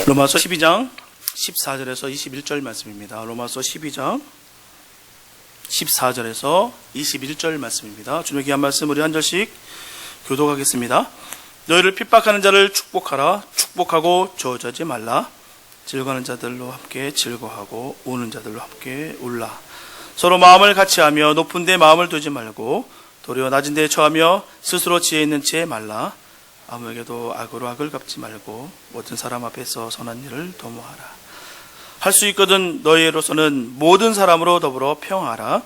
로마서 12장 14절에서 21절 말씀입니다. 로마서 12장 14절에서 21절 말씀입니다. 주님의 귀한 말씀 우리 한 절씩 교독하겠습니다. 너희를 핍박하는 자를 축복하라. 축복하고 저주하지 말라. 즐거워하는 자들로 함께 즐거워하고 우는 자들로 함께 울라. 서로 마음을 같이하며 높은 데 마음을 두지 말고 도리어 낮은 데에 처하며 스스로 지혜 있는 채 말라. 아무에게도 악으로 악을 갚지 말고 모든 사람 앞에서 선한 일을 도모하라. 할 수 있거든 너희로서는 모든 사람으로 더불어 평하라.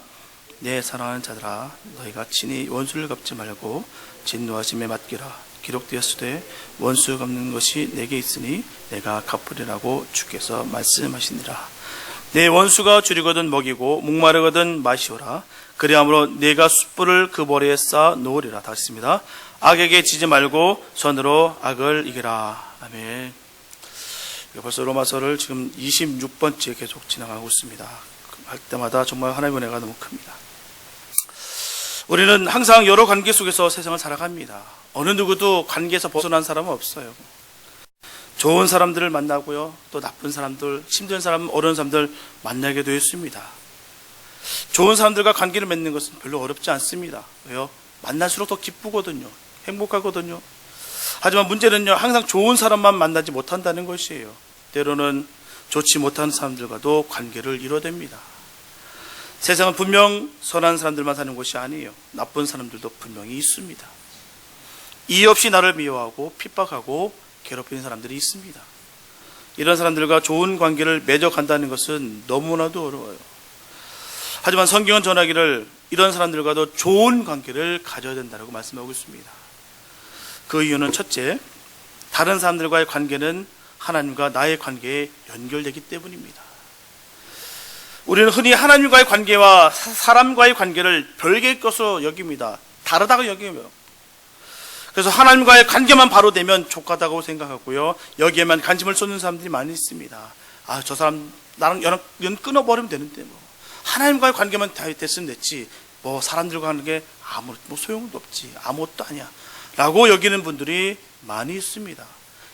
내 사랑하는 자들아, 너희가 친히 원수를 갚지 말고 진노하심에 맡기라. 기록되었으되 원수 갚는 것이 내게 있으니 내가 갚으리라고 주께서 말씀하시니라. 내 원수가 줄이거든 먹이고 목마르거든 마시오라. 그리함으로 내가 숯불을 그 머리에 쌓아 놓으리라. 다시 있습니다. 악에게 지지 말고 선으로 악을 이기라. 아멘. 벌써 로마서를 지금 26번째 계속 지나가고 있습니다. 할 때마다 정말 하나님의 은혜가 너무 큽니다. 우리는 항상 여러 관계 속에서 세상을 살아갑니다. 어느 누구도 관계에서 벗어난 사람은 없어요. 좋은 사람들을 만나고요, 또 나쁜 사람들, 힘든 사람, 어려운 사람들 만나게 되어 있습니다. 좋은 사람들과 관계를 맺는 것은 별로 어렵지 않습니다. 왜요? 만날수록 더 기쁘거든요. 행복하거든요. 하지만 문제는요, 항상 좋은 사람만 만나지 못한다는 것이에요. 때로는 좋지 못한 사람들과도 관계를 이뤄댑니다. 세상은 분명 선한 사람들만 사는 곳이 아니에요. 나쁜 사람들도 분명히 있습니다. 이유 없이 나를 미워하고 핍박하고 괴롭히는 사람들이 있습니다. 이런 사람들과 좋은 관계를 맺어간다는 것은 너무나도 어려워요. 하지만 성경은 전하기를 이런 사람들과도 좋은 관계를 가져야 된다고 말씀하고 있습니다. 그 이유는 첫째, 다른 사람들과의 관계는 하나님과 나의 관계에 연결되기 때문입니다. 우리는 흔히 하나님과의 관계와 사람과의 관계를 별개의 것으로 여깁니다. 다르다고 여기며, 그래서 하나님과의 관계만 바로 되면 족하다고 생각하고요, 여기에만 관심을 쏟는 사람들이 많이 있습니다. 아, 저 사람 나랑 연 끊어버리면 되는데 뭐 하나님과의 관계만 됐으면 됐지, 뭐 사람들과 하는 게 아무 소용도 없지, 아무것도 아니야 라고 여기는 분들이 많이 있습니다.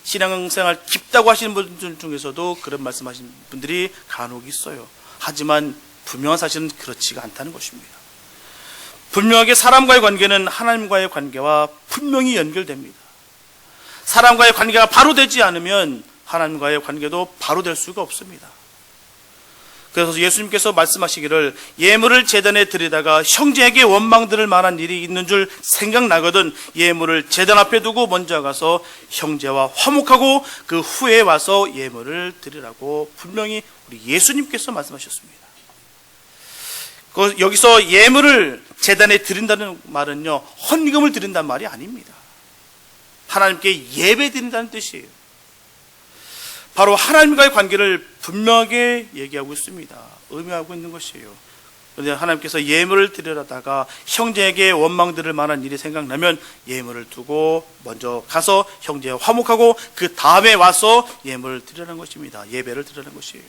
신앙생활 깊다고 하시는 분들 중에서도 그런 말씀하시는 분들이 간혹 있어요. 하지만 분명한 사실은 그렇지가 않다는 것입니다. 분명하게 사람과의 관계는 하나님과의 관계와 분명히 연결됩니다. 사람과의 관계가 바로 되지 않으면 하나님과의 관계도 바로 될 수가 없습니다. 그래서 예수님께서 말씀하시기를 예물을 제단에 드리다가 형제에게 원망들을 만한 일이 있는 줄 생각나거든 예물을 제단 앞에 두고 먼저 가서 형제와 화목하고 그 후에 와서 예물을 드리라고 분명히 우리 예수님께서 말씀하셨습니다. 여기서 예물을 제단에 드린다는 말은요, 헌금을 드린다는 말이 아닙니다. 하나님께 예배 드린다는 뜻이에요. 바로 하나님과의 관계를 분명하게 얘기하고 있습니다. 의미하고 있는 것이에요. 그런데 하나님께서 예물을 드리려다가 형제에게 원망들을 만한 일이 생각나면 예물을 두고 먼저 가서 형제와 화목하고 그 다음에 와서 예물을 드리라는 것입니다. 예배를 드리라는 것이에요.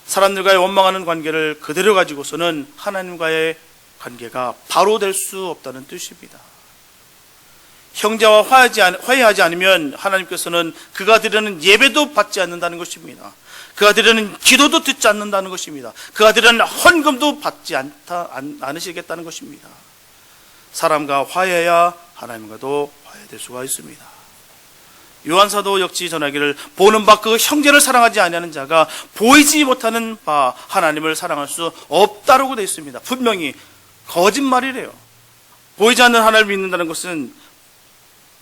사람들과의 원망하는 관계를 그대로 가지고서는 하나님과의 관계가 바로 될 수 없다는 뜻입니다. 형제와 화해하지 않으면 하나님께서는 그가 드리는 예배도 받지 않는다는 것입니다. 그가 드리는 기도도 듣지 않는다는 것입니다. 그가 드리는 헌금도 받지 않으시겠다는 것입니다. 사람과 화해해야 하나님과도 화해될 수가 있습니다. 요한사도 역시 전하기를 보는 바 그 형제를 사랑하지 아니하는 자가 보이지 못하는 바 하나님을 사랑할 수 없다라고 되어 있습니다. 분명히 거짓말이래요. 보이지 않는 하나님을 믿는다는 것은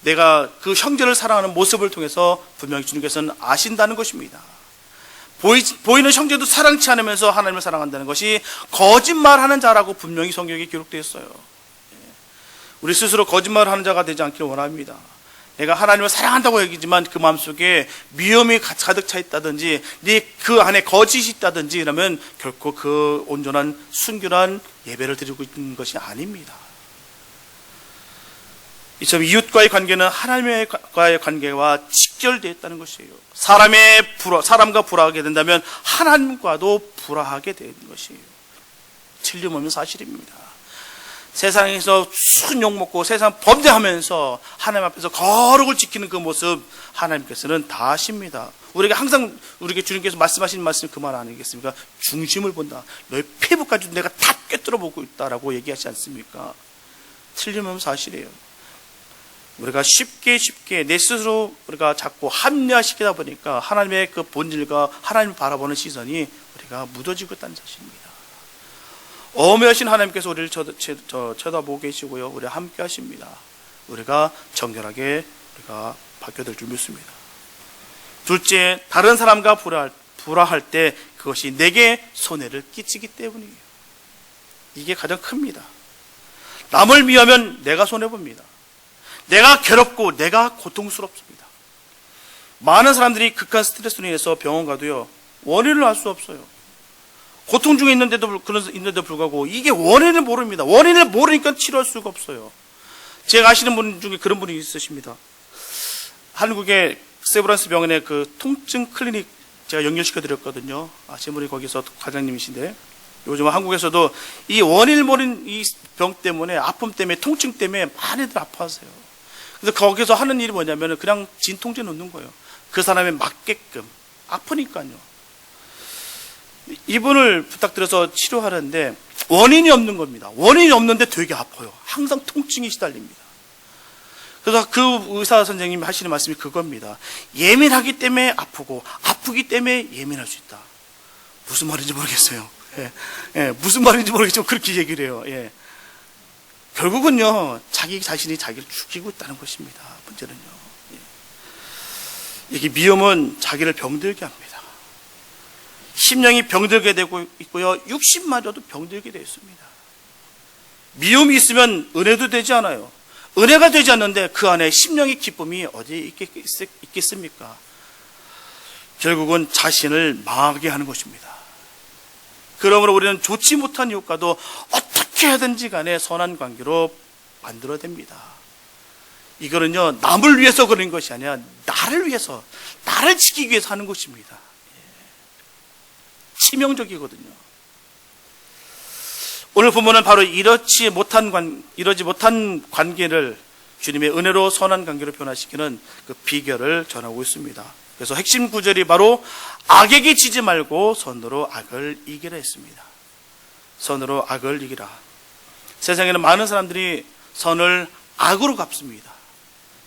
내가 그 형제를 사랑하는 모습을 통해서 분명히 주님께서는 아신다는 것입니다. 보이는 형제도 사랑치 않으면서 하나님을 사랑한다는 것이 거짓말하는 자라고 분명히 성경에 기록되어 있어요. 우리 스스로 거짓말하는 자가 되지 않기를 원합니다. 내가 하나님을 사랑한다고 얘기지만 그 마음속에 미움이 가득 차 있다든지 그 안에 거짓이 있다든지 이러면 결코 그 온전한 순결한 예배를 드리고 있는 것이 아닙니다. 이처럼 이웃과의 관계는 하나님과의 관계와 직결되어 있다는 것이에요. 사람과 불화하게 된다면 하나님과도 불화하게 되는 것이에요. 틀림없는 사실입니다. 세상에서 순 욕먹고 세상 범죄하면서 하나님 앞에서 거룩을 지키는 그 모습 하나님께서는 다 아십니다. 우리가 항상 우리에게 주님께서 말씀하시는 말씀이 그 말 아니겠습니까? 중심을 본다. 너의 피부까지도 내가 다 꿰뚫어 보고 있다라고 얘기하지 않습니까? 틀림없는 사실이에요. 우리가 쉽게 내 스스로 우리가 자꾸 합리화시키다 보니까 하나님의 그 본질과 하나님을 바라보는 시선이 우리가 무뎌지고 있다는 사실입니다. 어메하신 하나님께서 우리를 쳐다보고 계시고요. 우리와 함께 하십니다. 우리가 정결하게 우리가 바뀌어들 줄 믿습니다. 둘째, 다른 사람과 불화할 때 그것이 내게 손해를 끼치기 때문이에요. 이게 가장 큽니다. 남을 미워하면 내가 손해봅니다. 내가 괴롭고 내가 고통스럽습니다. 많은 사람들이 극한 스트레스로 인해서 병원 가도요, 원인을 알 수 없어요. 고통 중에 있는데도 불구하고 이게 원인을 모릅니다. 원인을 모르니까 치료할 수가 없어요. 제가 아시는 분 중에 그런 분이 있으십니다. 한국의 세브란스 병원의 그 통증 클리닉 제가 연결시켜 드렸거든요. 아시는 분이 거기서 과장님이신데, 요즘 한국에서도 이 원인을 모르는 이 병 때문에, 아픔 때문에, 통증 때문에 많이들 아파하세요. 그래서 거기서 하는 일이 뭐냐면 그냥 진통제 놓는 거예요. 그 사람에 맞게끔. 아프니까요. 이분을 부탁드려서 치료하는데 원인이 없는 겁니다. 원인이 없는데 되게 아파요. 항상 통증이 시달립니다. 그래서 그 의사 선생님이 하시는 말씀이 그겁니다. 예민하기 때문에 아프고 아프기 때문에 예민할 수 있다. 무슨 말인지 모르겠어요. 무슨 말인지 모르겠지만 그렇게 얘기를 해요. 결국은요, 자기 자신이 자기를 죽이고 있다는 것입니다. 문제는요. 이게 미움은 자기를 병들게 합니다. 심령이 병들게 되고 있고요, 육신마저도 병들게 되어 있습니다. 미움이 있으면 은혜도 되지 않아요. 은혜가 되지 않는데 그 안에 심령의 기쁨이 어디에 있겠습니까? 결국은 자신을 망하게 하는 것입니다. 그러므로 우리는 좋지 못한 이웃과도 어떻게 하든지 간에 선한 관계로 만들어냅니다. 이거는요, 남을 위해서 그런 것이 아니라 나를 위해서, 나를 지키기 위해서 하는 것입니다. 치명적이거든요. 오늘 본문은 바로 이러지 못한 관계를 주님의 은혜로 선한 관계로 변화시키는 그 비결을 전하고 있습니다. 그래서 핵심 구절이 바로 악에게 지지 말고 선으로 악을 이기라 했습니다. 선으로 악을 이기라. 세상에는 많은 사람들이 선을 악으로 갚습니다.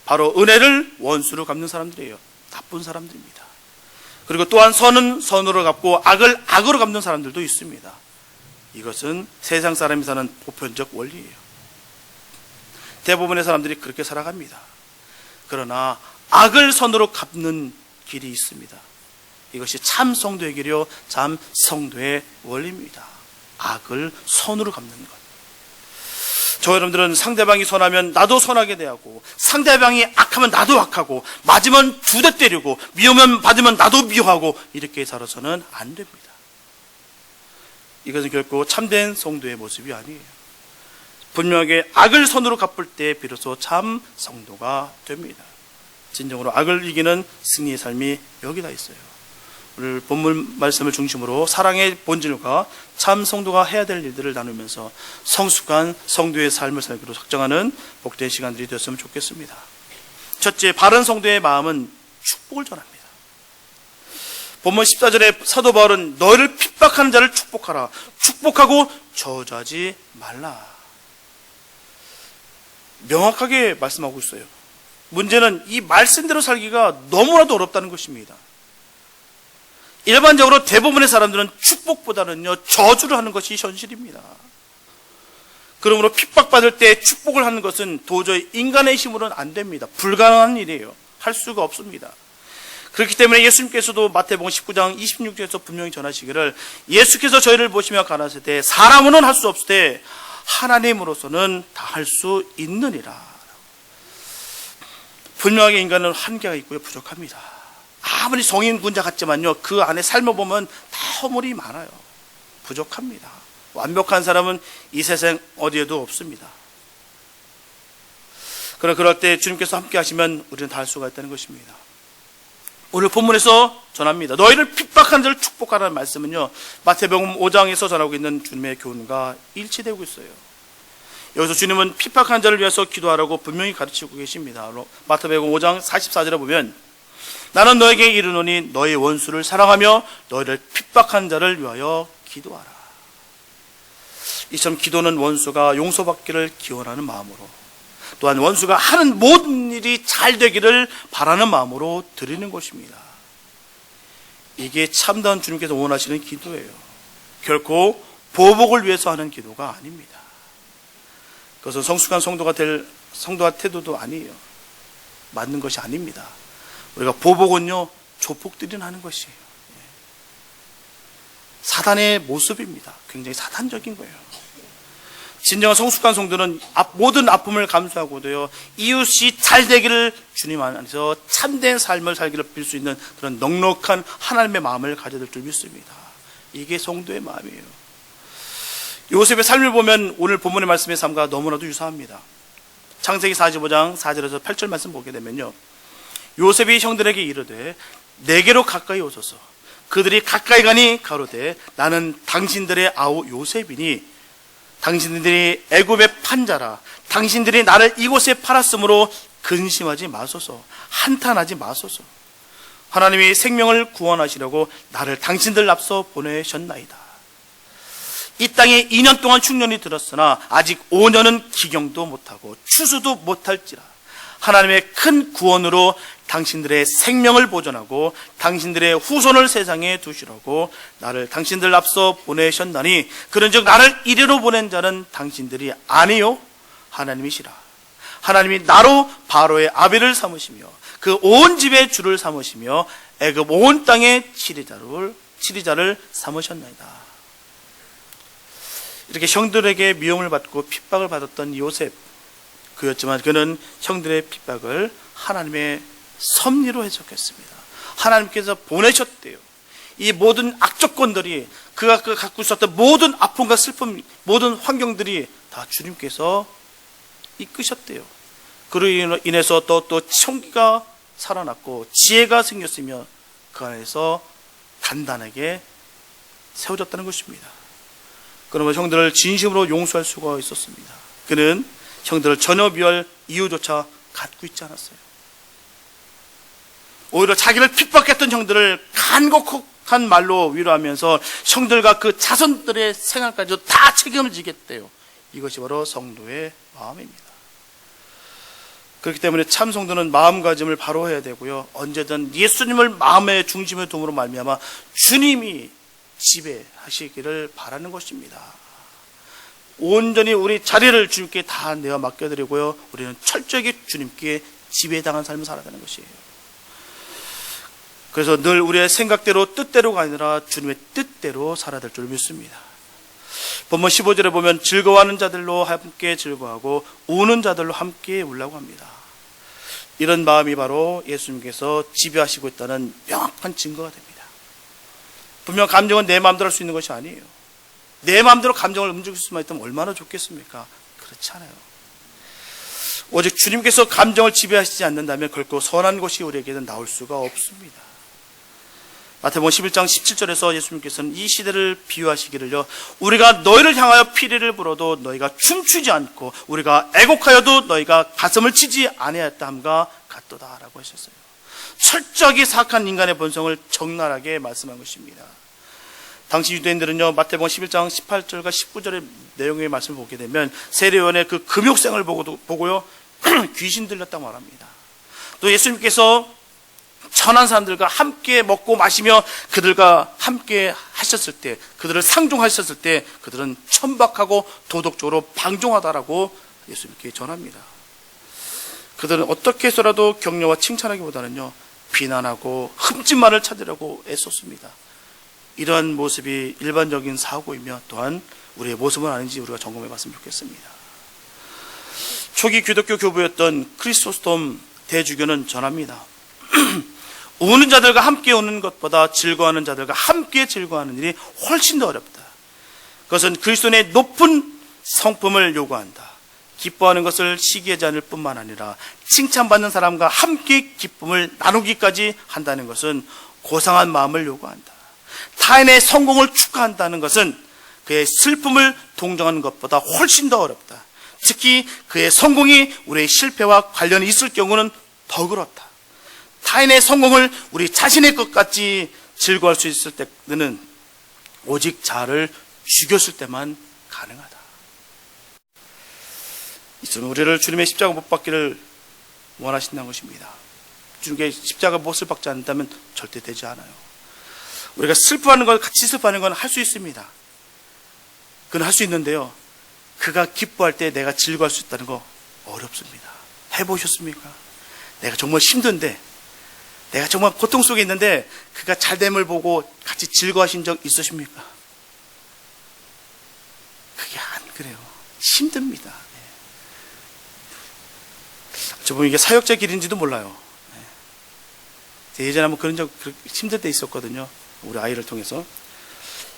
바로 은혜를 원수로 갚는 사람들이에요. 나쁜 사람들입니다. 그리고 또한 선은 선으로 갚고 악을 악으로 갚는 사람들도 있습니다. 이것은 세상 사람이 사는 보편적 원리예요. 대부분의 사람들이 그렇게 살아갑니다. 그러나 악을 선으로 갚는 길이 있습니다. 이것이 참 성도의 길이요, 참 성도의 원리입니다. 악을 선으로 갚는 것. 저 여러분들은 상대방이 선하면 나도 선하게 대하고, 상대방이 악하면 나도 악하고, 맞으면 두 대 때리고, 미우면 받으면 나도 미워하고, 이렇게 살아서는 안 됩니다. 이것은 결코 참된 성도의 모습이 아니에요. 분명하게 악을 선으로 갚을 때 비로소 참 성도가 됩니다. 진정으로 악을 이기는 승리의 삶이 여기다 있어요. 오늘 본문 말씀을 중심으로 사랑의 본질과 참 성도가 해야 될 일들을 나누면서 성숙한 성도의 삶을 살기로 작정하는 복된 시간들이 되었으면 좋겠습니다. 첫째, 바른 성도의 마음은 축복을 전합니다. 본문 14절에 사도 바울은 너희를 핍박하는 자를 축복하라. 축복하고 저주하지 말라. 명확하게 말씀하고 있어요. 문제는 이 말씀대로 살기가 너무나도 어렵다는 것입니다. 일반적으로 대부분의 사람들은 축복보다는요, 저주를 하는 것이 현실입니다. 그러므로 핍박받을 때 축복을 하는 것은 도저히 인간의 힘으로는 안 됩니다. 불가능한 일이에요. 할 수가 없습니다. 그렇기 때문에 예수님께서도 마태복음 19장 26절에서 분명히 전하시기를, 예수께서 저희를 보시며 가라사대 사람으로는 할 수 없을 때 하나님으로서는 다 할 수 있느니라. 분명하게 인간은 한계가 있고요, 부족합니다. 아무리 성인군자 같지만요, 그 안에 삶을 보면 다 허물이 많아요. 부족합니다. 완벽한 사람은 이 세상 어디에도 없습니다. 그러나 그럴 때 주님께서 함께 하시면 우리는 다 할 수가 있다는 것입니다. 오늘 본문에서 전합니다. 너희를 핍박하는 자를 축복하라는 말씀은요, 마태복음 5장에서 전하고 있는 주님의 교훈과 일치되고 있어요. 여기서 주님은 핍박한 자를 위해서 기도하라고 분명히 가르치고 계십니다. 마태복음 5장 44절에 보면 나는 너에게 이르노니 너의 원수를 사랑하며 너희를 핍박한 자를 위하여 기도하라. 이처럼 기도는 원수가 용서받기를 기원하는 마음으로, 또한 원수가 하는 모든 일이 잘 되기를 바라는 마음으로 드리는 것입니다. 이게 참다운 주님께서 원하시는 기도예요. 결코 보복을 위해서 하는 기도가 아닙니다. 그것은 성숙한 성도가 태도도 아니에요. 맞는 것이 아닙니다. 우리가 보복은요, 조폭들이 하는 것이에요. 사단의 모습입니다. 굉장히 사탄적인 거예요. 진정한 성숙한 성도는 모든 아픔을 감수하고도요, 이웃이 잘 되기를 주님 안에서 참된 삶을 살기를 빌 수 있는 그런 넉넉한 하나님의 마음을 가져야 될 줄 믿습니다. 이게 성도의 마음이에요. 요셉의 삶을 보면 오늘 본문의 말씀의 삶과 너무나도 유사합니다. 창세기 45장 4절에서 8절 말씀 보게 되면요, 요셉이 형들에게 이르되 내게로 가까이 오소서. 그들이 가까이 가니 가로되 나는 당신들의 아우 요셉이니 당신들이 애굽의 판자라. 당신들이 나를 이곳에 팔았으므로 근심하지 마소서. 한탄하지 마소서. 하나님이 생명을 구원하시려고 나를 당신들 앞서 보내셨나이다. 이 땅에 2년 동안 흉년이 들었으나 아직 5년은 기경도 못하고 추수도 못할지라. 하나님의 큰 구원으로 당신들의 생명을 보존하고 당신들의 후손을 세상에 두시라고 나를 당신들 앞서 보내셨나니 그런즉 나를 이리로 보낸 자는 당신들이 아니요 하나님이시라. 하나님이 나로 바로의 아비를 삼으시며 그 온 집의 주를 삼으시며 애굽 온 땅의 치리자를 삼으셨나이다. 이렇게 형들에게 미움을 받고 핍박을 받았던 요셉, 그였지만 그는 형들의 핍박을 하나님의 섭리로 해석했습니다. 하나님께서 보내셨대요. 이 모든 악조건들이 그가 갖고 있었던 모든 아픔과 슬픔, 모든 환경들이 다 주님께서 이끄셨대요. 그로 인해서 또 청기가 살아났고 지혜가 생겼으며 그 안에서 단단하게 세워졌다는 것입니다. 그러면 형들을 진심으로 용서할 수가 있었습니다. 그는 형들을 전혀 미워할 이유조차 갖고 있지 않았어요. 오히려 자기를 핍박했던 형들을 간곡한 말로 위로하면서 형들과 그 자손들의 생활까지도 다 책임을 지겠대요. 이것이 바로 성도의 마음입니다. 그렇기 때문에 참 성도는 마음가짐을 바로 해야 되고요, 언제든 예수님을 마음의 중심에 둠으로 말미암아 주님이 지배하시기를 바라는 것입니다. 온전히 우리 자리를 주님께 다 내어 맡겨드리고요, 우리는 철저하게 주님께 지배당한 삶을 살아야 되는 것이에요. 그래서 늘 우리의 생각대로 뜻대로가 아니라 주님의 뜻대로 살아야 될 줄 믿습니다. 본문 15절에 보면 즐거워하는 자들로 함께 즐거워하고 우는 자들로 함께 울라고 합니다. 이런 마음이 바로 예수님께서 지배하시고 있다는 명확한 증거가 됩니다. 분명 감정은 내 마음대로 할 수 있는 것이 아니에요. 내 마음대로 감정을 움직일 수만 있다면 얼마나 좋겠습니까? 그렇지 않아요. 오직 주님께서 감정을 지배하시지 않는다면 결코 선한 것이 우리에게는 나올 수가 없습니다. 마태복음 11장 17절에서 예수님께서는 이 시대를 비유하시기를요, 우리가 너희를 향하여 피리를 불어도 너희가 춤추지 않고 우리가 애곡하여도 너희가 가슴을 치지 아니하였다 함과 같도다라고 하셨어요. 철저하게 사악한 인간의 본성을 적나라하게 말씀한 것입니다. 당시 유대인들은요, 마태복음 11장 18절과 19절의 내용의 말씀을 보게 되면 세례요한의 그 금욕생을 보고요 귀신 들렸다고 말합니다. 또 예수님께서 천한 사람들과 함께 먹고 마시며 그들과 함께 하셨을 때, 그들을 상종하셨을 때 그들은 천박하고 도덕적으로 방종하다라고 예수님께 전합니다. 그들은 어떻게 해서라도 격려와 칭찬하기보다는요, 비난하고 흠집만을 찾으려고 애썼습니다. 이러한 모습이 일반적인 사고이며 또한 우리의 모습은 아닌지 우리가 점검해 봤으면 좋겠습니다. 초기 기독교 교부였던 크리소스톰 대주교는 전합니다. 우는 자들과 함께 우는 것보다 즐거워하는 자들과 함께 즐거워하는 일이 훨씬 더 어렵다. 그것은 그리스도인의 높은 성품을 요구한다. 기뻐하는 것을 시기하지 않을 뿐만 아니라 칭찬받는 사람과 함께 기쁨을 나누기까지 한다는 것은 고상한 마음을 요구한다. 타인의 성공을 축하한다는 것은 그의 슬픔을 동정하는 것보다 훨씬 더 어렵다. 특히 그의 성공이 우리의 실패와 관련이 있을 경우는 더 그렇다. 타인의 성공을 우리 자신의 것 같이 즐거워할 수 있을 때는 오직 자아를 죽였을 때만 가능하다. 이처럼 우리를 주님의 십자가 못 박기를 원하신다는 것입니다. 주님께 십자가 못을 박지 않는다면 절대 되지 않아요. 우리가 슬퍼하는 것, 같이 슬퍼하는 건 할 수 있습니다. 그건 할 수 있는데요, 그가 기뻐할 때 내가 즐거워할 수 있다는 거 어렵습니다. 해보셨습니까? 내가 정말 힘든데, 내가 정말 고통 속에 있는데 그가 잘됨을 보고 같이 즐거워하신 적 있으십니까? 그게 안 그래요. 힘듭니다. 저 보면 이게 사역자 길인지도 몰라요. 예전에 한번 그런 적 힘들 때 있었거든요. 우리 아이를 통해서.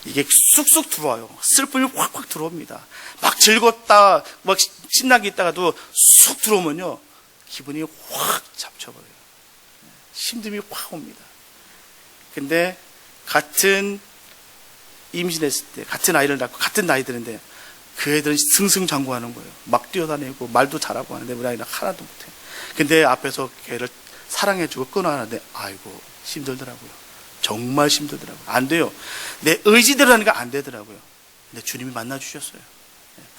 이게 쑥쑥 들어와요. 슬픔이 확확 들어옵니다. 막 즐겁다, 막 신나게 있다가도 쑥 들어오면요, 기분이 확 잡쳐버려요. 힘듦이 확 옵니다. 근데 같은 임신했을 때, 같은 아이를 낳고 같은 나이 드는데 그 애들은 승승장구하는 거예요. 막 뛰어다니고 말도 잘하고 하는데 우리 아이는 하나도 못해요. 근데 앞에서 걔를 사랑해주고 끊어하는데 아이고 힘들더라고요. 정말 힘들더라고요. 안 돼요. 내 의지대로 하는 게 안 되더라고요. 근데 주님이 만나주셨어요.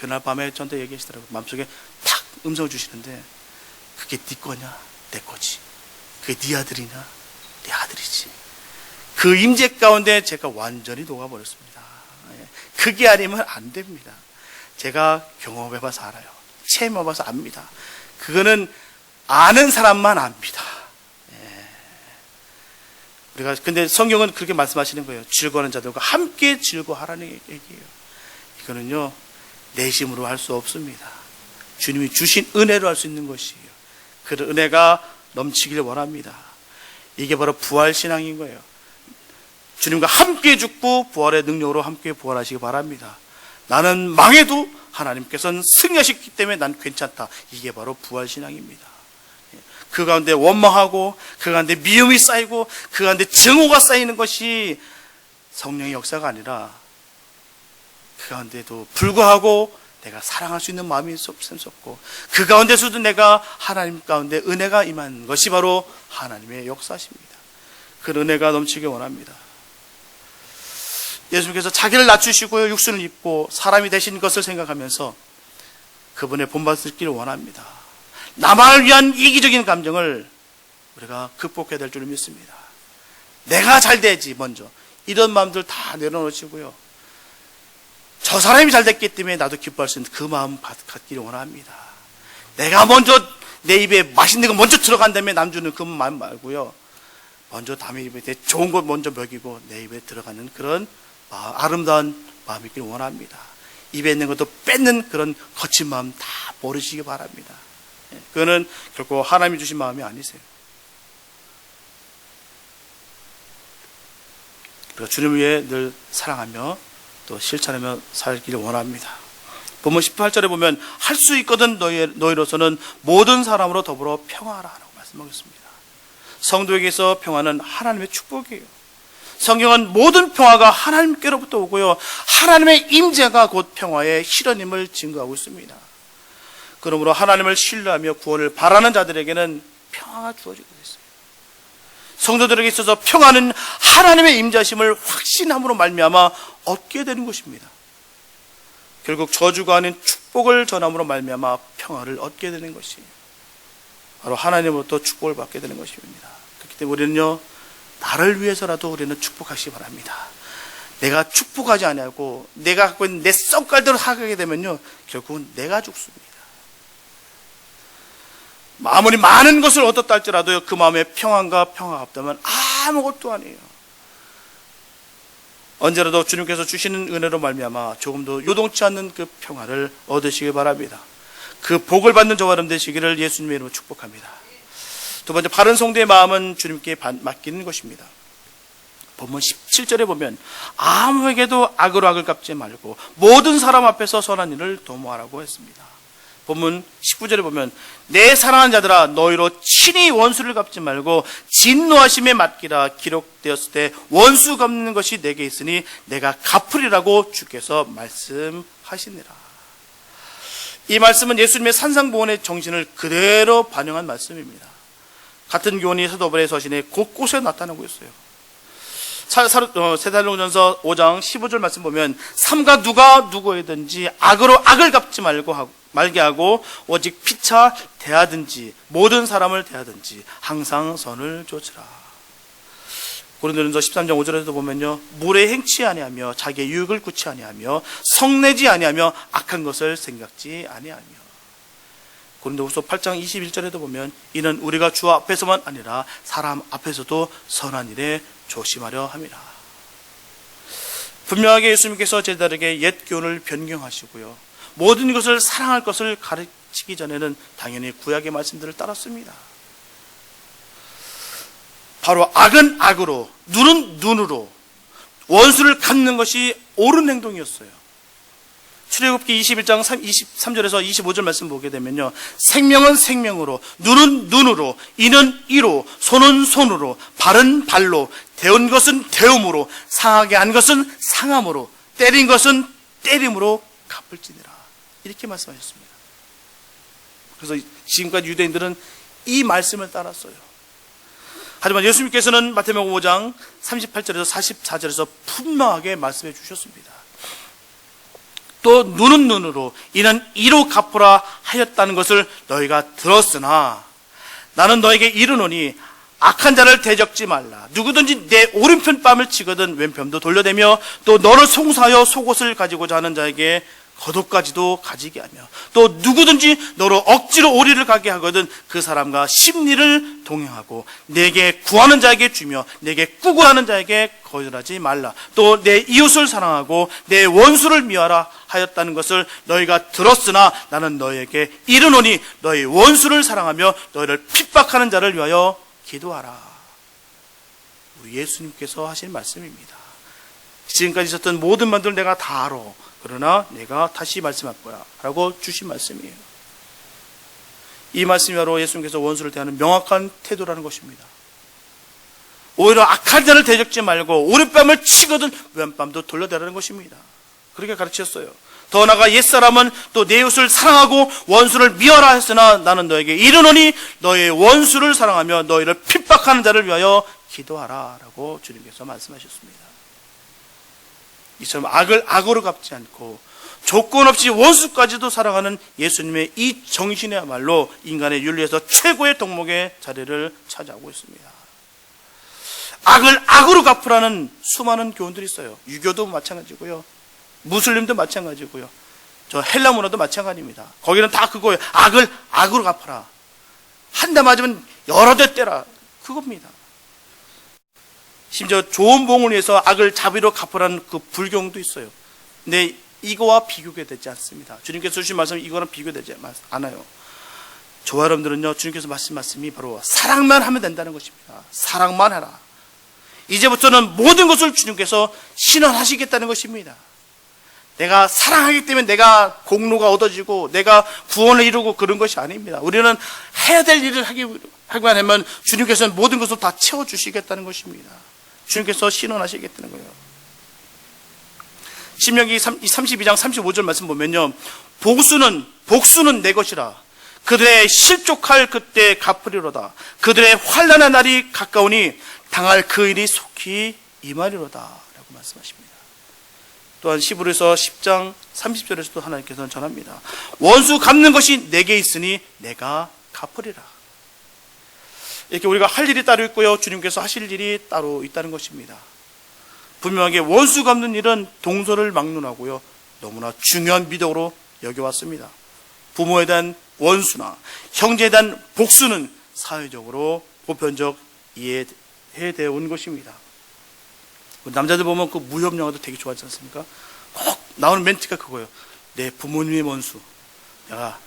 그날 밤에 저한테 얘기하시더라고요. 마음속에 탁 음성을 주시는데 그게 네 거냐 내 거지. 그게 네 아들이냐 내 아들이지. 그 임재 가운데 제가 완전히 녹아버렸습니다. 그게 아니면 안 됩니다. 제가 경험해봐서 알아요. 체험해봐서 압니다. 그거는 아는 사람만 압니다. 우리가 근데 성경은 그렇게 말씀하시는 거예요. 즐거워하는 자들과 함께 즐거워하라는 얘기예요. 이거는요, 내심으로 할 수 없습니다. 주님이 주신 은혜로 할 수 있는 것이에요. 그 은혜가 넘치길 원합니다. 이게 바로 부활신앙인 거예요. 주님과 함께 죽고 부활의 능력으로 함께 부활하시기 바랍니다. 나는 망해도 하나님께서는 승리하셨기 때문에 난 괜찮다. 이게 바로 부활신앙입니다. 그 가운데 원망하고 그 가운데 미움이 쌓이고 그 가운데 증오가 쌓이는 것이 성령의 역사가 아니라 그 가운데도 불구하고 내가 사랑할 수 있는 마음이 샘솟고 그 가운데서도 내가 하나님 가운데 은혜가 임한 것이 바로 하나님의 역사십니다. 그 은혜가 넘치길 원합니다. 예수님께서 자기를 낮추시고요, 육신을 입고 사람이 되신 것을 생각하면서 그분의 본받을 원합니다. 나만을 위한 이기적인 감정을 우리가 극복해야 될 줄 믿습니다. 내가 잘 돼야지 먼저. 이런 마음들 다 내려놓으시고요, 저 사람이 잘 됐기 때문에 나도 기뻐할 수 있는 그 마음 갖기를 원합니다. 내가 먼저 내 입에 맛있는 거 먼저 들어간 다음에 남 주는 그 마음 말고요, 먼저 남의 입에 좋은 것 먼저 먹이고 내 입에 들어가는 그런 아름다운 마음이 있기를 원합니다. 입에 있는 것도 뺏는 그런 거친 마음 다 버리시기 바랍니다. 그거는 결코 하나님이 주신 마음이 아니세요. 그러니까 주님을 위해 늘 사랑하며 또 실천하며 살기를 원합니다. 본문 18절에 보면 할 수 있거든 너희로서는 모든 사람으로 더불어 평화하라고 말씀하겠습니다. 성도에게서 평화는 하나님의 축복이에요. 성경은 모든 평화가 하나님께로부터 오고요, 하나님의 임재가 곧 평화의 실현임을 증거하고 있습니다. 그러므로 하나님을 신뢰하며 구원을 바라는 자들에게는 평화가 주어지게 됐어요. 성도들에게 있어서 평화는 하나님의 임재심을 확신함으로 말미암아 얻게 되는 것입니다. 결국 저주가 아닌 축복을 전함으로 말미암아 평화를 얻게 되는 것이에요. 바로 하나님으로부터 축복을 받게 되는 것입니다. 그렇기 때문에 우리는요, 나를 위해서라도 우리는 축복하시기 바랍니다. 내가 축복하지 않고 내가 갖고 있는 내 썩갈대로 살아가게 되면요, 결국은 내가 죽습니다. 아무리 많은 것을 얻었다 할지라도 그 마음에 평안과 평화가 없다면 아무것도 아니에요. 언제라도 주님께서 주시는 은혜로 말미암아 조금도 요동치 않는 그 평화를 얻으시기 바랍니다. 그 복을 받는 저와 여러분 되시기를 예수님의 이름으로 축복합니다. 두 번째, 바른 성도의 마음은 주님께 맡기는 것입니다. 본문 17절에 보면 아무에게도 악으로 악을 갚지 말고 모든 사람 앞에서 선한 일을 도모하라고 했습니다. 본문 19절에 보면 내 사랑하는 자들아 너희로 친히 원수를 갚지 말고 진노하심에 맡기라. 기록되었을 때 원수 갚는 것이 내게 있으니 내가 갚으리라고 주께서 말씀하시니라. 이 말씀은 예수님의 산상보훈의 정신을 그대로 반영한 말씀입니다. 같은 교훈이 사도바울의 서신에 곳곳에 나타나고 있어요. 세살로전서 5장 15절 말씀 보면 삼가 누가 누구에든지 악으로 악을 갚지 말게 하고 오직 피차 대하든지 모든 사람을 대하든지 항상 선을 좇으라. 고린도전서 13장 5절에도 보면요, 물에 행치 아니하며 자기의 유익을 구치 아니하며 성내지 아니하며 악한 것을 생각지 아니하며. 고린도후서 8장 21절에도 보면 이는 우리가 주 앞에서만 아니라 사람 앞에서도 선한 일에 조심하려 함이라. 분명하게 예수님께서 제자들에게 옛 교훈을 변경하시고요, 모든 것을 사랑할 것을 가르치기 전에는 당연히 구약의 말씀들을 따랐습니다. 바로 악은 악으로, 눈은 눈으로 원수를 갚는 것이 옳은 행동이었어요. 출애굽기 21장 23절에서 25절 말씀 보게 되면요, 생명은 생명으로, 눈은 눈으로, 이는 이로, 손은 손으로, 발은 발로, 데운 것은 데움으로, 상하게 한 것은 상함으로, 때린 것은 때림으로 갚을지니라. 이렇게 말씀하셨습니다. 그래서 지금까지 유대인들은 이 말씀을 따랐어요. 하지만 예수님께서는 마태복음 5장 38절에서 44절에서 분명하게 말씀해 주셨습니다. 또 눈은 눈으로, 이는 이로 갚으라 하였다는 것을 너희가 들었으나 나는 너에게 이르노니 악한 자를 대적지 말라. 누구든지 내 오른편 뺨을 치거든 왼편도 돌려대며 또 너를 송사하여 속옷을 가지고자 하는 자에게 겉옷까지도 가지게 하며 또 누구든지 너로 억지로 오리를 가게 하거든 그 사람과 십리를 동행하고 내게 구하는 자에게 주며 내게 꾸고하는 자에게 거절하지 말라. 또 내 이웃을 사랑하고 내 원수를 미워하라 하였다는 것을 너희가 들었으나 나는 너희에게 이르노니 너희 원수를 사랑하며 너희를 핍박하는 자를 위하여 기도하라. 우리 예수님께서 하신 말씀입니다. 지금까지 있었던 모든 말들 내가 다 알아. 그러나 내가 다시 말씀할 거야 라고 주신 말씀이에요. 이 말씀이 바로 예수님께서 원수를 대하는 명확한 태도라는 것입니다. 오히려 악한 자를 대적지 말고 오른뺨을 치거든 왼뺨도 돌려대라는 것입니다. 그렇게 가르쳤어요. 더 나아가 옛사람은 또 내 이웃을 사랑하고 원수를 미워라 했으나 나는 너에게 이르노니 너의 원수를 사랑하며 너희를 핍박하는 자를 위하여 기도하라 라고 주님께서 말씀하셨습니다. 이처럼 악을 악으로 갚지 않고 조건 없이 원수까지도 사랑하는 예수님의 이 정신이야말로 인간의 윤리에서 최고의 덕목의 자리를 차지하고 있습니다. 악을 악으로 갚으라는 수많은 교훈들이 있어요. 유교도 마찬가지고요, 무슬림도 마찬가지고요, 저 헬라 문화도 마찬가지입니다. 거기는 다 그거예요. 악을 악으로 갚아라. 한 대 맞으면 여러 대 때라. 그겁니다. 심지어 좋은 봉을 위해서 악을 자비로 갚으라는 그 불경도 있어요. 근데 이거와 비교가 되지 않습니다. 주님께서 주신 말씀은 이거랑 비교되지 않아요. 저와 여러분들은요, 주님께서 말씀 말씀이 바로 사랑만 하면 된다는 것입니다. 사랑만 해라. 이제부터는 모든 것을 주님께서 신원하시겠다는 것입니다. 내가 사랑하기 때문에 내가 공로가 얻어지고 내가 구원을 이루고 그런 것이 아닙니다. 우리는 해야 될 일을 하기만 하면 주님께서는 모든 것을 다 채워주시겠다는 것입니다. 주님께서 신원하시겠다는 거예요. 신명기 32장 35절 말씀 보면요, 복수는 내 것이라. 그들의 실족할 그때 갚으리로다. 그들의 환난의 날이 가까우니 당할 그 일이 속히 임하리로다 라고 말씀하십니다. 또한 히브리서 10장 30절에서도 하나님께서는 전합니다. 원수 갚는 것이 내게 있으니 내가 갚으리라. 이렇게 우리가 할 일이 따로 있고요, 주님께서 하실 일이 따로 있다는 것입니다. 분명하게 원수 갚는 일은 동서를 막론하고요, 너무나 중요한 미덕으로 여겨왔습니다. 부모에 대한 원수나 형제에 대한 복수는 사회적으로 보편적 이해되어 온 것입니다. 남자들 보면 그 무협 영화도 되게 좋아하지 않습니까? 꼭 나오는 멘트가 그거예요. 내 부모님의 원수, 내가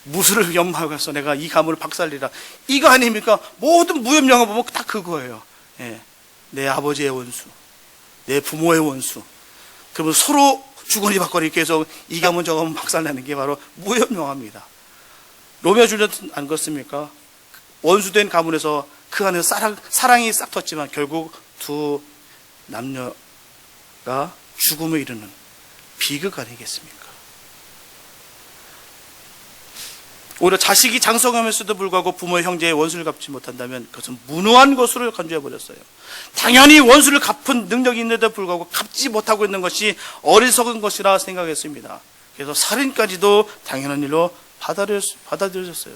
무술을 연마하고 가서 내가 이 가문을 박살내라. 이거 아닙니까? 모든 무협 영화 보면 다 그거예요. 예. 내 아버지의 원수, 내 부모의 원수. 그러면 서로 주거니 받거니 계속 이 가문 저 가문 박살내는 게 바로 무협 영화입니다. 로미오 줄리엣 안 그렇습니까? 원수된 가문에서 그 안에서 사랑이 싹 텄지만 결국 두 남녀가 죽음에 이르는 비극 아니겠습니까? 오히려 자식이 장성하면서도 불구하고 부모의 형제의 원수를 갚지 못한다면 그것은 무능한 것으로 간주해버렸어요. 당연히 원수를 갚은 능력이 있는데도 불구하고 갚지 못하고 있는 것이 어리석은 것이라 생각했습니다. 그래서 살인까지도 당연한 일로 받아들여졌어요.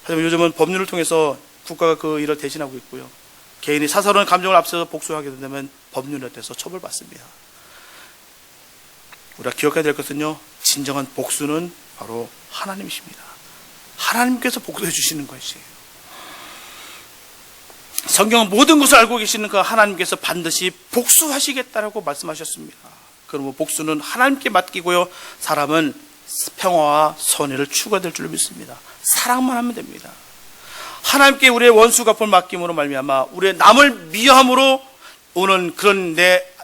하지만 요즘은 법률을 통해서 국가가 그 일을 대신하고 있고요. 개인이 사사로운 감정을 앞서서 복수하게 된다면 법률에 대해서 처벌받습니다. 우리가 기억해야 될 것은요, 진정한 복수는 바로 하나님이십니다. 하나님께서 복수해 주시는 것이에요. 성경은 모든 것을 알고 계시는 그 하나님께서 반드시 복수하시겠다라고 말씀하셨습니다. 그러면 복수는 하나님께 맡기고요, 사람은 평화와 선의를 추구할 줄 믿습니다. 사랑만 하면 됩니다. 하나님께 우리의 원수 갚을 맡김으로 말미암아 우리의 남을 미워함으로 오는 그런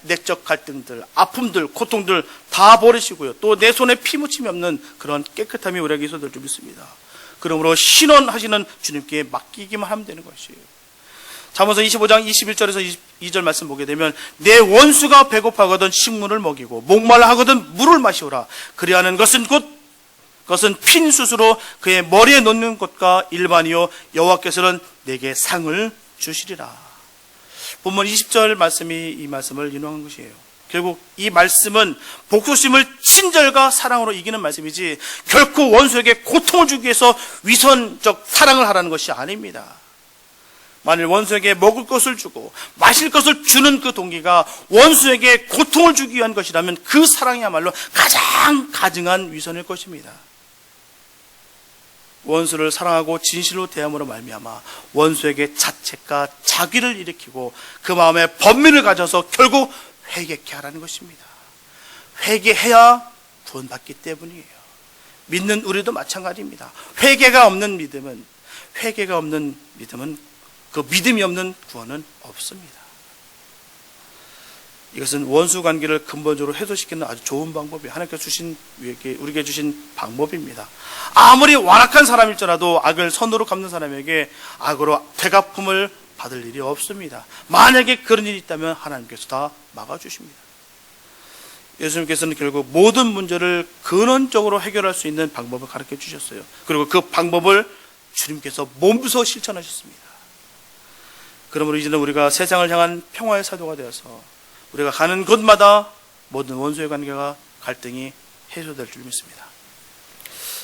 내적 갈등들, 아픔들, 고통들 다 버리시고요, 또 내 손에 피 묻힘이 없는 그런 깨끗함이 우리에게 있어야 될 줄 믿습니다. 그러므로 신원하시는 주님께 맡기기만 하면 되는 것이에요. 잠언서 25장 21절에서 22절 말씀 보게 되면 내 원수가 배고파하거든 식물을 먹이고 목말라 하거든 물을 마시오라. 그리하는 것은 그것은 핀 숯으로 그의 머리에 놓는 것과 일반이요 여호와께서는 내게 상을 주시리라. 본문 20절 말씀이 이 말씀을 인용한 것이에요. 결국 이 말씀은 복수심을 친절과 사랑으로 이기는 말씀이지 결코 원수에게 고통을 주기 위해서 위선적 사랑을 하라는 것이 아닙니다. 만일 원수에게 먹을 것을 주고 마실 것을 주는 그 동기가 원수에게 고통을 주기 위한 것이라면 그 사랑이야말로 가장 가증한 위선일 것입니다. 원수를 사랑하고 진실로 대함으로 말미암아 원수에게 자책과 자귀를 일으키고 그 마음에 번민을 가져서 결국 회개케 하라는 것입니다. 회개해야 구원받기 때문이에요. 믿는 우리도 마찬가지입니다. 회개가 없는 믿음은 그 믿음이 없는 구원은 없습니다. 이것은 원수 관계를 근본적으로 해소시키는 아주 좋은 방법이에요. 하나님께서 우리에게 주신 방법입니다. 아무리 완악한 사람일지라도 악을 선으로 갚는 사람에게 악으로 되갚음을 받을 일이 없습니다. 만약에 그런 일이 있다면 하나님께서 다 막아주십니다. 예수님께서는 결국 모든 문제를 근원적으로 해결할 수 있는 방법을 가르쳐 주셨어요. 그리고 그 방법을 주님께서 몸소 실천하셨습니다. 그러므로 이제는 우리가 세상을 향한 평화의 사도가 되어서 우리가 가는 곳마다 모든 원수의 관계가 갈등이 해소될 줄 믿습니다.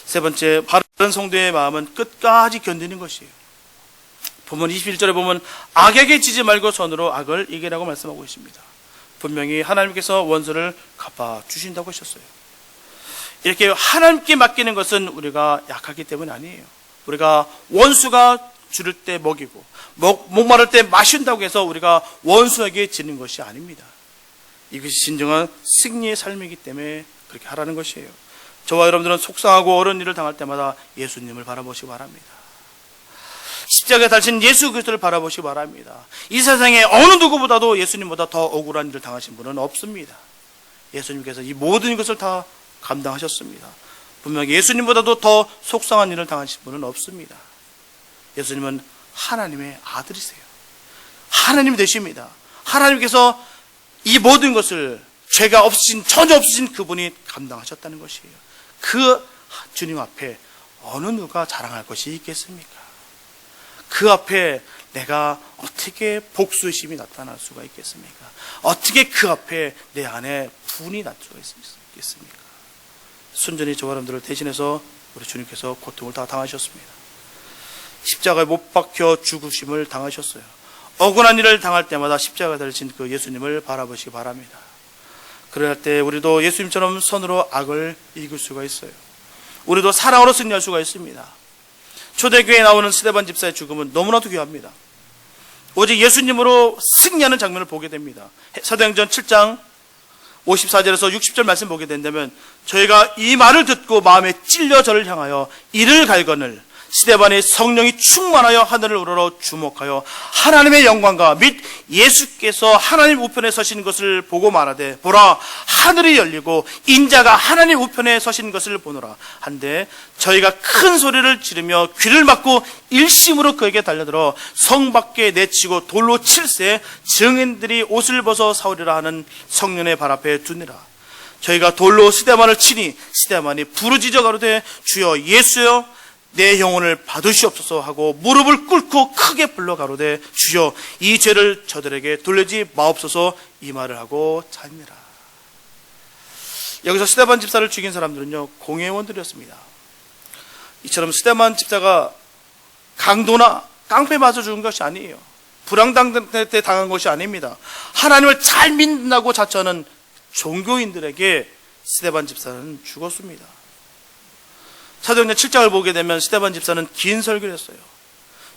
세 번째, 바른 성도의 마음은 끝까지 견디는 것이에요. 본문 21절에 보면 악에게 지지 말고 선으로 악을 이기라고 말씀하고 있습니다. 분명히 하나님께서 원수를 갚아주신다고 하셨어요. 이렇게 하나님께 맡기는 것은 우리가 약하기 때문 아니에요. 우리가 원수가 줄일 때 먹이고 목마를 때 마신다고 해서 우리가 원수에게 지는 것이 아닙니다. 이것이 진정한 승리의 삶이기 때문에 그렇게 하라는 것이에요. 저와 여러분들은 속상하고 어려운 일을 당할 때마다 예수님을 바라보시기 바랍니다. 십자가에 달린 예수 그리스도를 바라보시기 바랍니다. 이 세상에 어느 누구보다도 예수님보다 더 억울한 일을 당하신 분은 없습니다. 예수님께서 이 모든 것을 다 감당하셨습니다. 분명히 예수님보다도 더 속상한 일을 당하신 분은 없습니다. 예수님은 하나님의 아들이세요. 하나님이 되십니다. 하나님께서 이 모든 것을 죄가 전혀 없으신 그분이 감당하셨다는 것이에요. 그 주님 앞에 어느 누가 자랑할 것이 있겠습니까? 그 앞에 내가 어떻게 복수심이 나타날 수가 있겠습니까? 어떻게 그 앞에 내 안에 분이 날 수가 있겠습니까? 순전히 저와 여러분들을 대신해서 우리 주님께서 고통을 다 당하셨습니다. 십자가에 못 박혀 죽으심을 당하셨어요. 억울한 일을 당할 때마다 십자가에 달리신 그 예수님을 바라보시기 바랍니다. 그럴 때 우리도 예수님처럼 선으로 악을 이길 수가 있어요. 우리도 사랑으로 승리할 수가 있습니다. 초대교회에 나오는 스데반 집사의 죽음은 너무나도 귀합니다. 오직 예수님으로 승리하는 장면을 보게 됩니다. 사도행전 7장 54절에서 60절 말씀 보게 된다면 저희가 이 말을 듣고 마음에 찔려 저를 향하여 이를 갈거늘 스데반의 성령이 충만하여 하늘을 우러러 주목하여 하나님의 영광과 및 예수께서 하나님 우편에 서신 것을 보고 말하되 보라 하늘이 열리고 인자가 하나님 우편에 서신 것을 보노라 한데 저희가 큰 소리를 지르며 귀를 막고 일심으로 그에게 달려들어 성 밖에 내치고 돌로 칠세 증인들이 옷을 벗어 사오리라 하는 성년의 발 앞에 두니라. 저희가 돌로 스데반을 치니 스데반이 부르짖어 가로되 주여 예수여 내 영혼을 받으시옵소서 하고 무릎을 꿇고 크게 불러 가로되 주여 이 죄를 저들에게 돌리지 마옵소서 이 말을 하고 자니라. 여기서 스데반 집사를 죽인 사람들은요, 공회원들이었습니다. 이처럼 스데반 집사가 강도나 깡패 맞아 죽은 것이 아니에요. 불황당때 당한 것이 아닙니다. 하나님을 잘 믿는다고 자처하는 종교인들에게 스데반 집사는 죽었습니다. 사도행전 7장을 보게 되면 스데반 집사는 긴 설교를 했어요.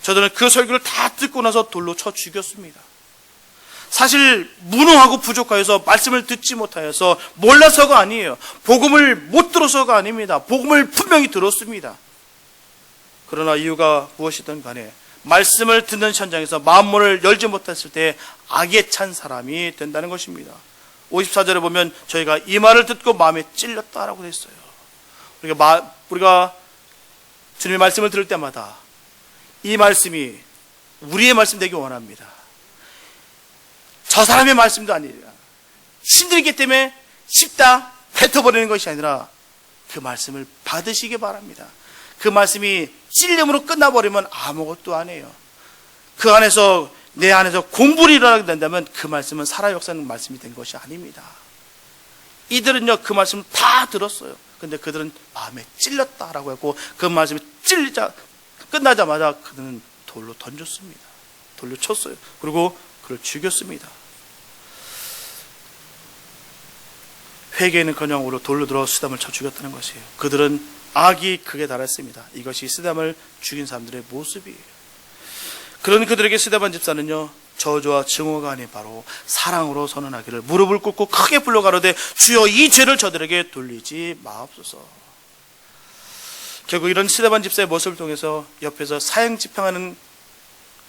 저들은 그 설교를 다 듣고 나서 돌로 쳐 죽였습니다. 사실 무능하고 부족하여서 말씀을 듣지 못하여서 몰라서가 아니에요. 복음을 못 들어서가 아닙니다. 복음을 분명히 들었습니다. 그러나 이유가 무엇이든 간에 말씀을 듣는 현장에서 마음문을 열지 못했을 때 악에 찬 사람이 된다는 것입니다. 54절에 보면 저희가 이 말을 듣고 마음에 찔렸다라고 했어요. 우리가 주님의 말씀을 들을 때마다 이 말씀이 우리의 말씀 되기 원합니다. 저 사람의 말씀도 아니라 힘들기 때문에 쉽다 뱉어버리는 것이 아니라 그 말씀을 받으시기 바랍니다. 그 말씀이 찔림으로 끝나버리면 아무것도 안 해요. 그 안에서 내 안에서 공부를 일어나게 된다면 그 말씀은 살아 역사하는 말씀이 된 것이 아닙니다. 이들은요 그 말씀을 다 들었어요. 근데 그들은 마음에 찔렸다라고 했고 그 말씀이 끝나자마자 그들은 돌로 던졌습니다. 돌로 쳤어요. 그리고 그를 죽였습니다. 회개는커녕 오히려 돌로 들어 스담을 쳐 죽였다는 것이에요. 그들은 악이 극에 달했습니다. 이것이 스담을 죽인 사람들의 모습이에요. 그런 그들에게 스데반 집사는요 저주와 증오가 아닌 바로 사랑으로 선언하기를 무릎을 꿇고 크게 불러 가로되 주여 이 죄를 저들에게 돌리지 마옵소서. 결국 이런 스데반 집사의 모습을 통해서 옆에서 사형 집행하는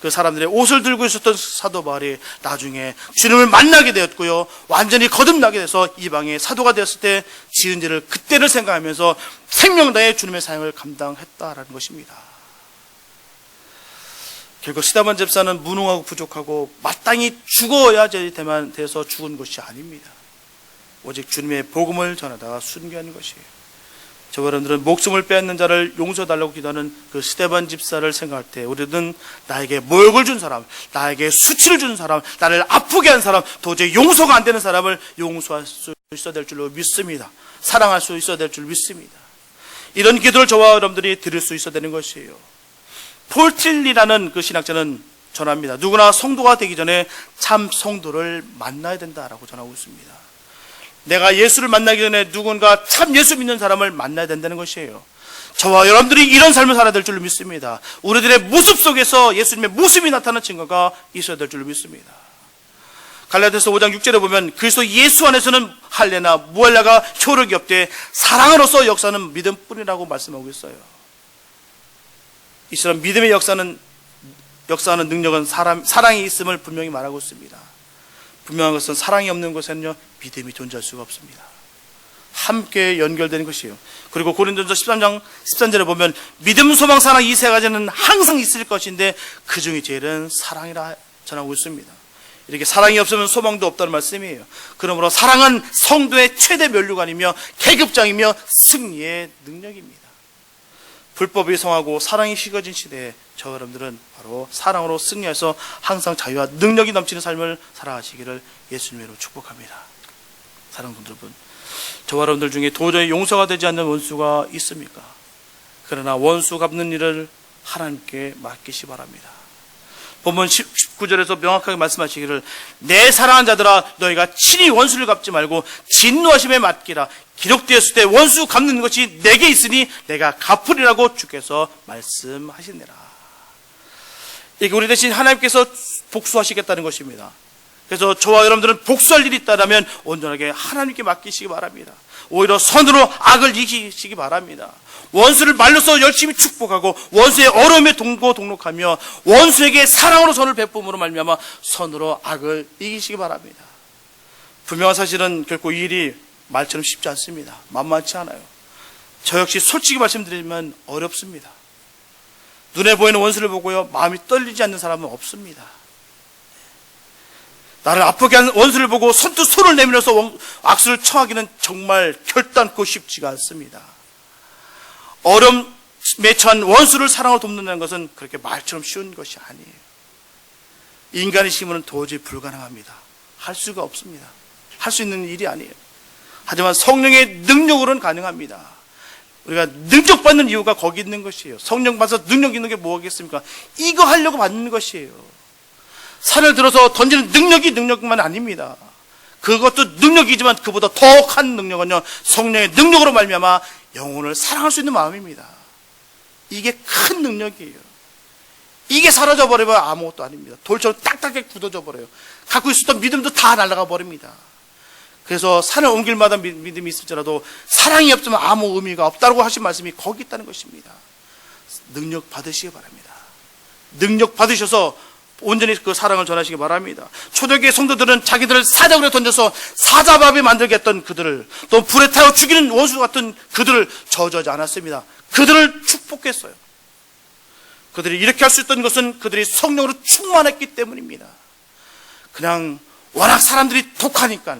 그 사람들의 옷을 들고 있었던 사도 바울이 나중에 주님을 만나게 되었고요 완전히 거듭나게 돼서 이방의 사도가 되었을 때 지은 죄를 그때를 생각하면서 생명 다해 주님의 사형을 감당했다라는 것입니다. 결국 스데반 집사는 무능하고 부족하고 마땅히 죽어야 돼서 죽은 것이 아닙니다. 오직 주님의 복음을 전하다가 순교하는 것이에요. 저와 여러분들은 목숨을 빼앗는 자를 용서달라고 기도하는 그 스데반 집사를 생각할 때 우리는 나에게 모욕을 준 사람, 나에게 수치를 준 사람, 나를 아프게 한 사람, 도저히 용서가 안 되는 사람을 용서할 수 있어야 될 줄로 믿습니다. 사랑할 수 있어야 될 줄 믿습니다. 이런 기도를 저와 여러분들이 드릴 수 있어야 되는 것이에요. 폴 틸리라는 그 신학자는 전합니다. 누구나 성도가 되기 전에 참 성도를 만나야 된다라고 전하고 있습니다. 내가 예수를 만나기 전에 누군가 참 예수 믿는 사람을 만나야 된다는 것이에요. 저와 여러분들이 이런 삶을 살아야 될 줄로 믿습니다. 우리들의 모습 속에서 예수님의 모습이 나타나는 증거가 있어야 될 줄로 믿습니다. 갈라디아서 5장 6절에 보면 그리스도 예수 안에서는 할례나 무할례가 효력이 없되 사랑으로서 역사는 믿음뿐이라고 말씀하고 있어요. 이처럼 믿음의 역사하는 능력은 사랑이 있음을 분명히 말하고 있습니다. 분명한 것은 사랑이 없는 곳에는요 믿음이 존재할 수가 없습니다. 함께 연결되는 것이에요. 그리고 고린도전서 13장 13절에 보면 믿음, 소망, 사랑 이 세 가지는 항상 있을 것인데 그 중에 제일은 사랑이라 전하고 있습니다. 이렇게 사랑이 없으면 소망도 없다는 말씀이에요. 그러므로 사랑은 성도의 최대 면류관이며 계급장이며 승리의 능력입니다. 불법이 성하고 사랑이 식어진 시대에 저 여러분들은 바로 사랑으로 승리해서 항상 자유와 능력이 넘치는 삶을 살아가시기를 예수님으로 축복합니다. 사랑하는 여러분, 저와 여러분들 중에 도저히 용서가 되지 않는 원수가 있습니까? 그러나 원수 갚는 일을 하나님께 맡기시 바랍니다. 본문 19절에서 명확하게 말씀하시기를 내 사랑하는 자들아 너희가 친히 원수를 갚지 말고 진노하심에 맡기라. 기록되었을 때 원수 갚는 것이 내게 있으니 내가 갚으리라고 주께서 말씀하시니라. 이게 우리 대신 하나님께서 복수하시겠다는 것입니다. 그래서 저와 여러분들은 복수할 일이 있다면 온전하게 하나님께 맡기시기 바랍니다. 오히려 선으로 악을 이기시기 바랍니다. 원수를 말로써 열심히 축복하고 원수의 어려움에 동고동록하며 원수에게 사랑으로 선을 베품으로 말미암아 선으로 악을 이기시기 바랍니다. 분명한 사실은 결코 이 일이 말처럼 쉽지 않습니다. 만만치 않아요. 저 역시 솔직히 말씀드리면 어렵습니다. 눈에 보이는 원수를 보고요 마음이 떨리지 않는 사람은 없습니다. 나를 아프게 하는 원수를 보고 선뜻 손을 내밀어서 악수를 청하기는 정말 결단코 쉽지가 않습니다. 매처한 원수를 사랑으로 돕는다는 것은 그렇게 말처럼 쉬운 것이 아니에요. 인간의 힘으로는 도저히 불가능합니다. 할 수가 없습니다. 할 수 있는 일이 아니에요. 하지만 성령의 능력으로는 가능합니다. 우리가 능력받는 이유가 거기 있는 것이에요. 성령 받아서 능력 있는 게 뭐겠습니까? 이거 하려고 받는 것이에요. 산을 들어서 던지는 능력이 능력만 아닙니다. 그것도 능력이지만 그보다 더한 능력은요, 성령의 능력으로 말미암아 영혼을 사랑할 수 있는 마음입니다. 이게 큰 능력이에요. 이게 사라져버리면 아무것도 아닙니다. 돌처럼 딱딱하게 굳어져 버려요. 갖고 있었던 믿음도 다 날아가 버립니다. 그래서 산을 옮길 길마다 믿음이 있을지라도 사랑이 없으면 아무 의미가 없다고 하신 말씀이 거기 있다는 것입니다. 능력 받으시기 바랍니다. 능력 받으셔서 온전히 그 사랑을 전하시기 바랍니다. 초대교회 성도들은 자기들을 사자굴에 던져서 사자밥에 만들겠던 그들을, 또 불에 타워 죽이는 원수 같은 그들을 저주하지 않았습니다. 그들을 축복했어요. 그들이 이렇게 할 수 있던 것은 그들이 성령으로 충만했기 때문입니다. 그냥 워낙 사람들이 독하니까,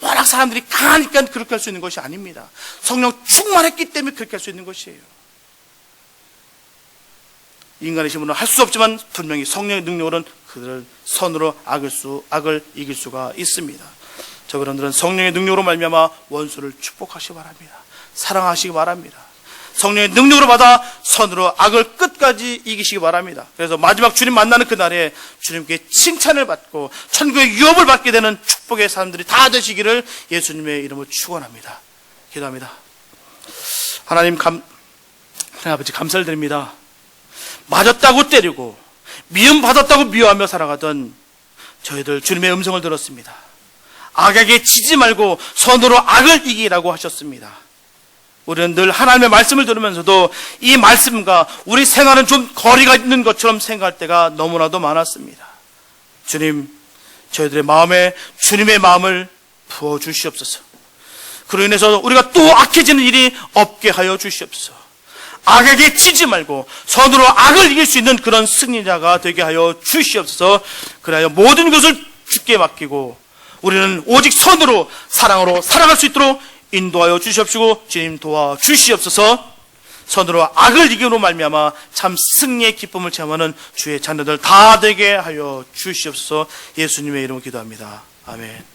워낙 사람들이 강하니까 그렇게 할 수 있는 것이 아닙니다. 성령 충만했기 때문에 그렇게 할 수 있는 것이에요. 인간의 힘으로는 할 수 없지만 분명히 성령의 능력으로는 그들을 선으로 악을 이길 수가 있습니다. 저 여러분들은 성령의 능력으로 말미암아 원수를 축복하시기 바랍니다. 사랑하시기 바랍니다. 성령의 능력으로 받아 선으로 악을 끝까지 이기시기 바랍니다. 그래서 마지막 주님 만나는 그날에 주님께 칭찬을 받고 천국의 유업을 받게 되는 축복의 사람들이 다 되시기를 예수님의 이름으로 축원합니다. 기도합니다. 하나님 아버지 감사를 드립니다. 맞았다고 때리고 미움받았다고 미워하며 살아가던 저희들 주님의 음성을 들었습니다. 악에게 지지 말고 선으로 악을 이기라고 하셨습니다. 우리는 늘 하나님의 말씀을 들으면서도 이 말씀과 우리 생활은 좀 거리가 있는 것처럼 생각할 때가 너무나도 많았습니다. 주님, 저희들의 마음에 주님의 마음을 부어주시옵소서. 그로 인해서 우리가 또 악해지는 일이 없게 하여 주시옵소서. 악에게 지지 말고 선으로 악을 이길 수 있는 그런 승리자가 되게 하여 주시옵소서. 그래야 모든 것을 주께 맡기고 우리는 오직 선으로 사랑으로 살아갈 수 있도록 인도하여 주시옵시고 주님 도와주시옵소서. 선으로 악을 이기로 말미암아 참 승리의 기쁨을 체험하는 주의 자녀들 다 되게 하여 주시옵소서. 예수님의 이름으로 기도합니다. 아멘.